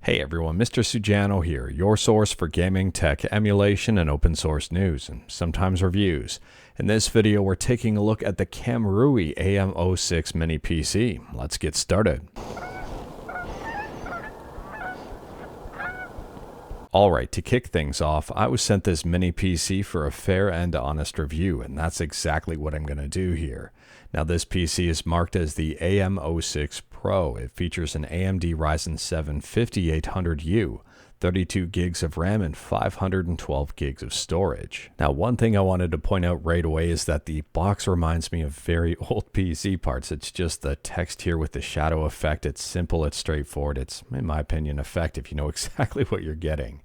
Hey everyone, Mr. Sujano here, your source for gaming, tech, emulation, and open source news, and sometimes reviews. In this video, we're taking a look at the KAMRUI AM06 Mini PC. Let's get started. Alright, to kick things off, I was sent this mini PC for a fair and honest review, and that's exactly what I'm going to do here. Now this PC is marked as the AM06 Pro. It features an AMD Ryzen 7 5800U, 32 gigs of RAM, and 512 gigs of storage. Now one thing I wanted to point out right away is that the box reminds me of very old PC parts. It's just the text here with the shadow effect. It's simple, it's straightforward, it's, in my opinion, effective. You know exactly what you're getting.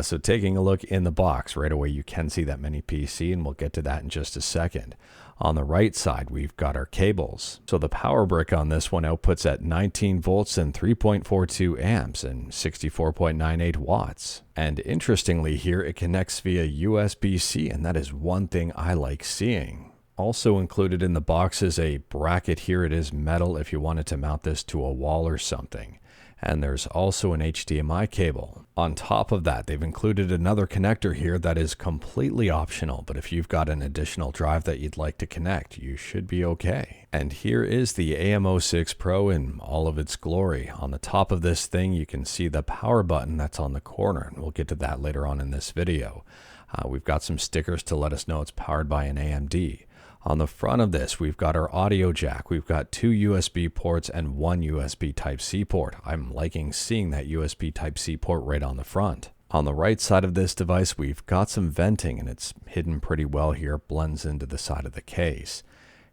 So taking a look in the box, right away you can see that mini PC, and we'll get to that in just a second. On the right side, we've got our cables. So the power brick on this one outputs at 19 volts and 3.42 amps and 64.98 watts. And interestingly here, it connects via USB-C, and that is one thing I like seeing. Also included in the box is a bracket here. It is metal if you wanted to mount this to a wall or something. And there's also an HDMI cable. On top of that, they've included another connector here that is completely optional, but if you've got an additional drive that you'd like to connect, you should be okay. And here is the AM06 Pro in all of its glory. On the top of this thing, you can see the power button that's on the corner, and we'll get to that later on in this video. We've got some stickers to let us know it's powered by an AMD. On the front of this, we've got our audio jack. We've got 2 USB ports and 1 USB Type-C port. I'm liking seeing that USB Type-C port right on the front. On the right side of this device, we've got some venting, and it's hidden pretty well here, blends into the side of the case.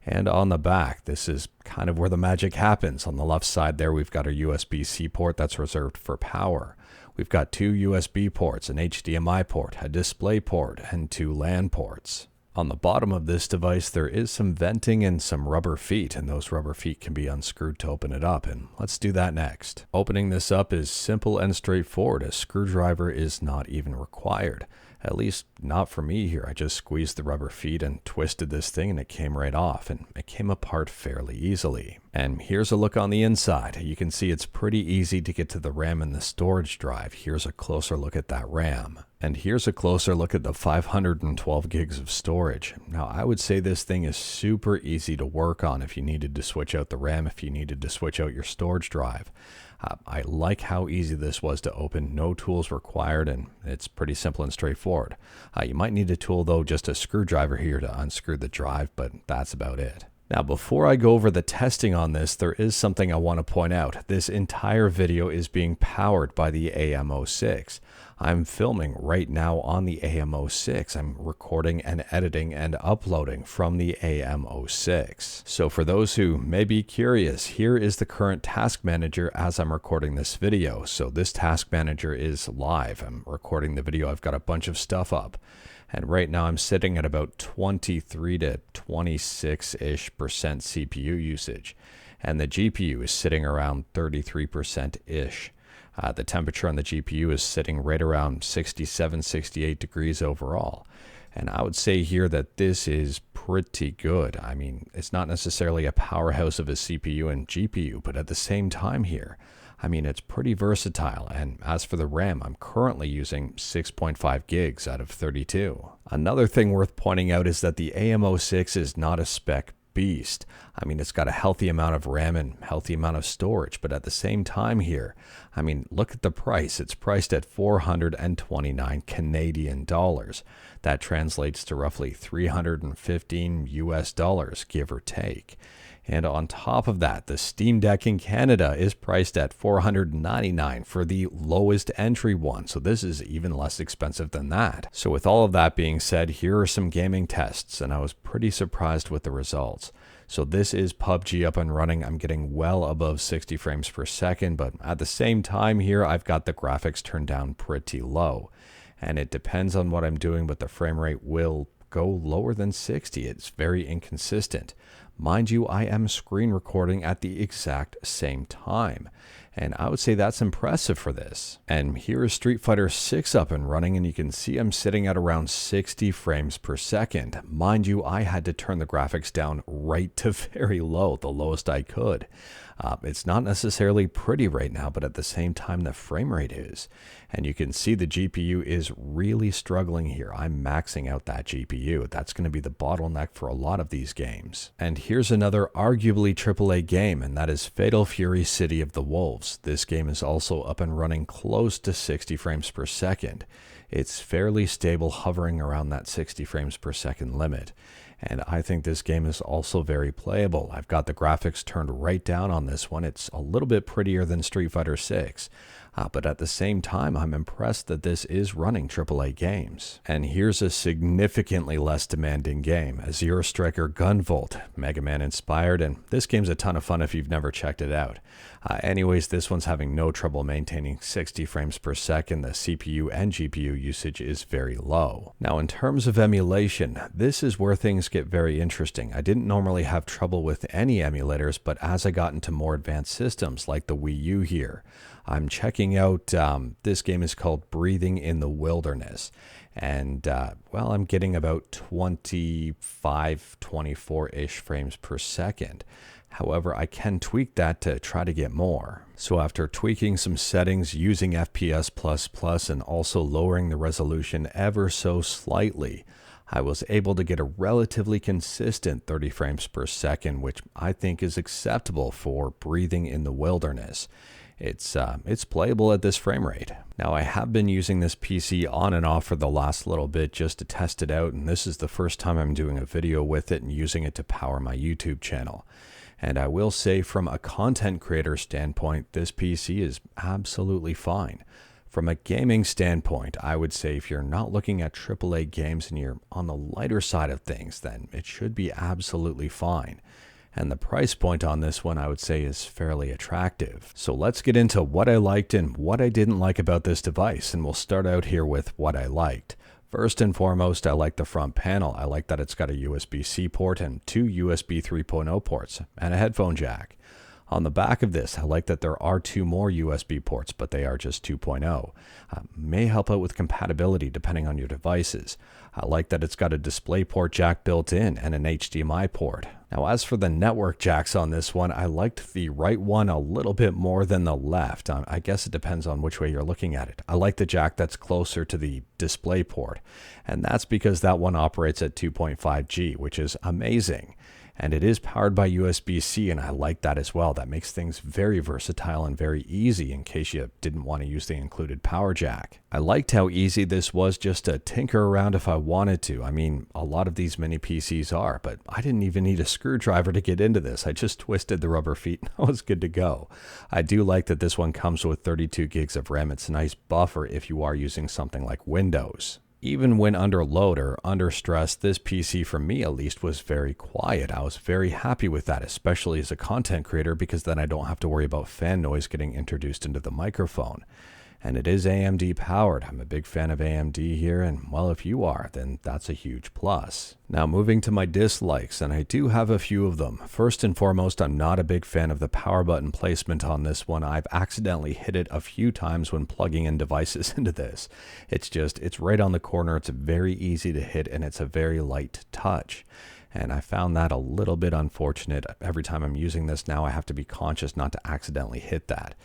And on the back, this is kind of where the magic happens. On the left side there, we've got our USB-C port that's reserved for power. We've got 2 USB ports, an HDMI port, a display port, and 2 LAN ports. On the bottom of this device, there is some venting and some rubber feet, and those rubber feet can be unscrewed to open it up, and let's do that next. Opening this up is simple and straightforward. A screwdriver is not even required. At least not for me here. I just squeezed the rubber feet and twisted this thing, and it came right off, and it came apart fairly easily. And here's a look on the inside. You can see it's pretty easy to get to the RAM and the storage drive. Here's a closer look at that RAM. And here's a closer look at the 512 gigs of storage. Now, I would say this thing is super easy to work on if you needed to switch out the RAM, if you needed to switch out your storage drive. I like how easy this was to open, no tools required, and it's pretty simple and straightforward. You might need a tool though, just a screwdriver here to unscrew the drive, but that's about it. Now, before I go over the testing on this, there is something I want to point out. This entire video is being powered by the AM06. I'm filming right now on the AM06. I'm recording and editing and uploading from the AM06. So for those who may be curious, here is the current task manager as I'm recording this video. So this task manager is live. I'm recording the video. I've got a bunch of stuff up. And right now I'm sitting at about 23 to 26-ish% CPU usage. And the GPU is sitting around 33%-ish. The temperature on the GPU is sitting right around 67, 68 degrees overall. And I would say here that this is pretty good. I mean, it's not necessarily a powerhouse of a CPU and GPU, but at the same time here, I mean, it's pretty versatile. And as for the RAM, I'm currently using 6.5 gigs out of 32. Another thing worth pointing out is that the AM06 is not a spec beast. I mean, it's got a healthy amount of RAM and healthy amount of storage, but at the same time here, I mean, look at the price. It's priced at 429 Canadian dollars. That translates to roughly 315 US dollars, give or take. And on top of that, the Steam Deck in Canada is priced at $499 for the lowest entry one. So this is even less expensive than that. So with all of that being said, here are some gaming tests, and I was pretty surprised with the results. So this is PUBG up and running. I'm getting well above 60 frames per second, but at the same time here, I've got the graphics turned down pretty low. And it depends on what I'm doing, but the frame rate will go lower than 60. It's very inconsistent. Mind you, I am screen recording at the exact same time. And I would say that's impressive for this. And here is Street Fighter 6 up and running, and you can see I'm sitting at around 60 frames per second. Mind you, I had to turn the graphics down right to very low, the lowest I could. It's not necessarily pretty right now, but at the same time, the frame rate is. And you can see the GPU is really struggling here. I'm maxing out that GPU. That's going to be the bottleneck for a lot of these games. And here's another arguably AAA game, and that is Fatal Fury City of the Wolves. This game is also up and running close to 60 frames per second. It's fairly stable, hovering around that 60 frames per second limit. And I think this game is also very playable. I've got the graphics turned right down on this one. It's a little bit prettier than Street Fighter 6. But at the same time, I'm impressed that this is running AAA games. And here's a significantly less demanding game, Azure Striker Gunvolt, Mega Man inspired, and this game's a ton of fun if you've never checked it out. Anyways, this one's having no trouble maintaining 60 frames per second. The CPU and GPU usage is very low. Now, in terms of emulation, this is where things get very interesting. I didn't normally have trouble with any emulators, but as I got into more advanced systems like the Wii U here, I'm checking out, this game is called Breathing in the Wilderness. And, well, I'm getting about 25, 24-ish frames per second. However, I can tweak that to try to get more. So after tweaking some settings using FPS++ and also lowering the resolution ever so slightly, I was able to get a relatively consistent 30 frames per second, which I think is acceptable for Breathing in the Wilderness. It's playable at this frame rate. Now, I have been using this PC on and off for the last little bit just to test it out, and this is the first time I'm doing a video with it and using it to power my YouTube channel. And I will say, from a content creator standpoint, this PC is absolutely fine. From a gaming standpoint, I would say if you're not looking at AAA games and you're on the lighter side of things, then it should be absolutely fine. And the price point on this one, I would say, is fairly attractive. So let's get into what I liked and what I didn't like about this device, and we'll start out here with what I liked. First and foremost, I like the front panel. I like that it's got a USB-C port and two USB 3.0 ports and a headphone jack. On the back of this, I like that there are two more USB ports, but they are just 2.0. May help out with compatibility depending on your devices. I like that it's got a DisplayPort jack built in and an HDMI port. Now, as for the network jacks on this one, I liked the right one a little bit more than the left. I guess it depends on which way you're looking at it. I like the jack that's closer to the DisplayPort, and that's because that one operates at 2.5G, which is amazing. And it is powered by USB-C, and I like that as well. That makes things very versatile and very easy in case you didn't want to use the included power jack. I liked how easy this was just to tinker around if I wanted to. I mean, a lot of these mini PCs are, but I didn't even need a screwdriver to get into this. I just twisted the rubber feet and I was good to go. I do like that this one comes with 32 gigs of RAM. It's a nice buffer if you are using something like Windows. Even when under load or under stress, this PC, for me at least, was very quiet. I was very happy with that, especially as a content creator, because then I don't have to worry about fan noise getting introduced into the microphone. And it is AMD powered. I'm a big fan of AMD here, and well, if you are, then that's a huge plus. Now, moving to my dislikes, and I do have a few of them. First and foremost, I'm not a big fan of the power button placement on this one. I've accidentally hit it a few times when plugging in devices into this. It's right on the corner. It's very easy to hit, and it's a very light touch. And I found that a little bit unfortunate. Every time I'm using this now, I have to be conscious not to accidentally hit that.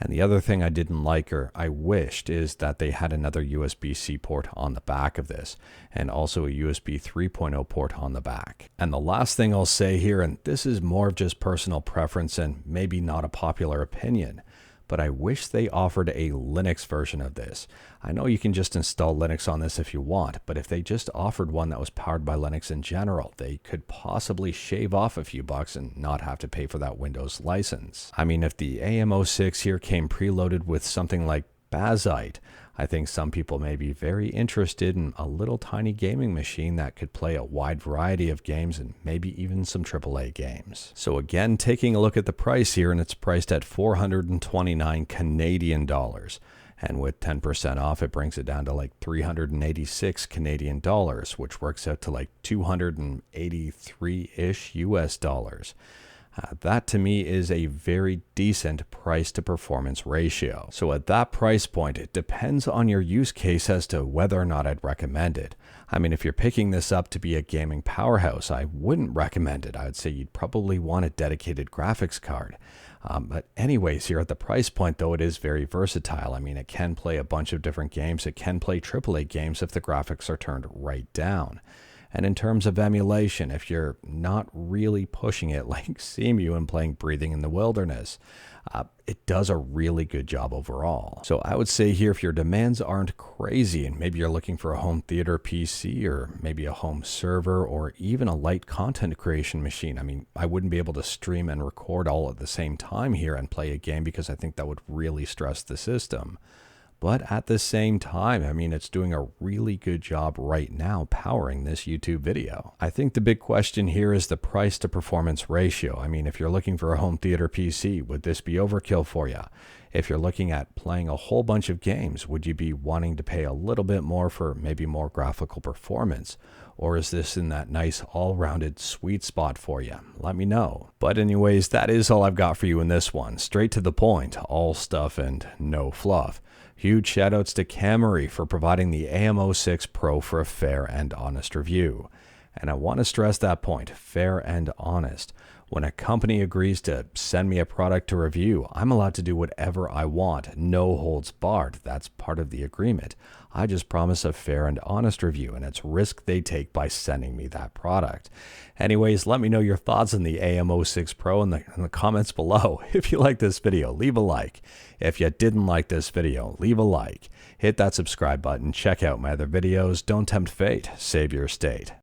And the other thing I didn't like, or I wished, is that they had another USB-C port on the back of this, and also a USB 3.0 port on the back. And the last thing I'll say here, and this is more of just personal preference and maybe not a popular opinion, but I wish they offered a Linux version of this. I know you can just install Linux on this if you want, but if they just offered one that was powered by Linux in general, they could possibly shave off a few bucks and not have to pay for that Windows license. I mean, if the AM06 here came preloaded with something like Bazite, I think some people may be very interested in a little tiny gaming machine that could play a wide variety of games and maybe even some AAA games. So again, taking a look at the price here, and it's priced at 429 Canadian dollars. And with 10% off, it brings it down to like 386 Canadian dollars, which works out to like 283-ish US dollars. That to me is a very decent price to performance ratio. So at that price point, it depends on your use case as to whether or not I'd recommend it. I mean, if you're picking this up to be a gaming powerhouse, I wouldn't recommend it. I would say you'd probably want a dedicated graphics card. But anyways, here at the price point, though, it is very versatile. I mean, it can play a bunch of different games. It can play AAA games if the graphics are turned right down. And in terms of emulation, if you're not really pushing it like CMU and playing Breathing in the Wilderness, it does a really good job overall. So I would say here, if your demands aren't crazy and maybe you're looking for a home theater PC or maybe a home server or even a light content creation machine, I mean, I wouldn't be able to stream and record all at the same time here and play a game because I think that would really stress the system. But at the same time, I mean, it's doing a really good job right now powering this YouTube video. I think the big question here is the price to performance ratio. I mean, if you're looking for a home theater PC, would this be overkill for you? If you're looking at playing a whole bunch of games, would you be wanting to pay a little bit more for maybe more graphical performance? Or is this in that nice all-rounded sweet spot for you? Let me know. But anyways, that is all I've got for you in this one. Straight to the point, all stuff and no fluff. Huge shoutouts to KAMRUI for providing the AM06 Pro for a fair and honest review. And I want to stress that point, fair and honest. When a company agrees to send me a product to review, I'm allowed to do whatever I want, no holds barred. That's part of the agreement. I just promise a fair and honest review, and it's risk they take by sending me that product. Anyways, let me know your thoughts on the AM06 Pro in the comments below. If you like this video, leave a like. If you didn't like this video, leave a like. Hit that subscribe button, check out my other videos. Don't tempt fate, save your state.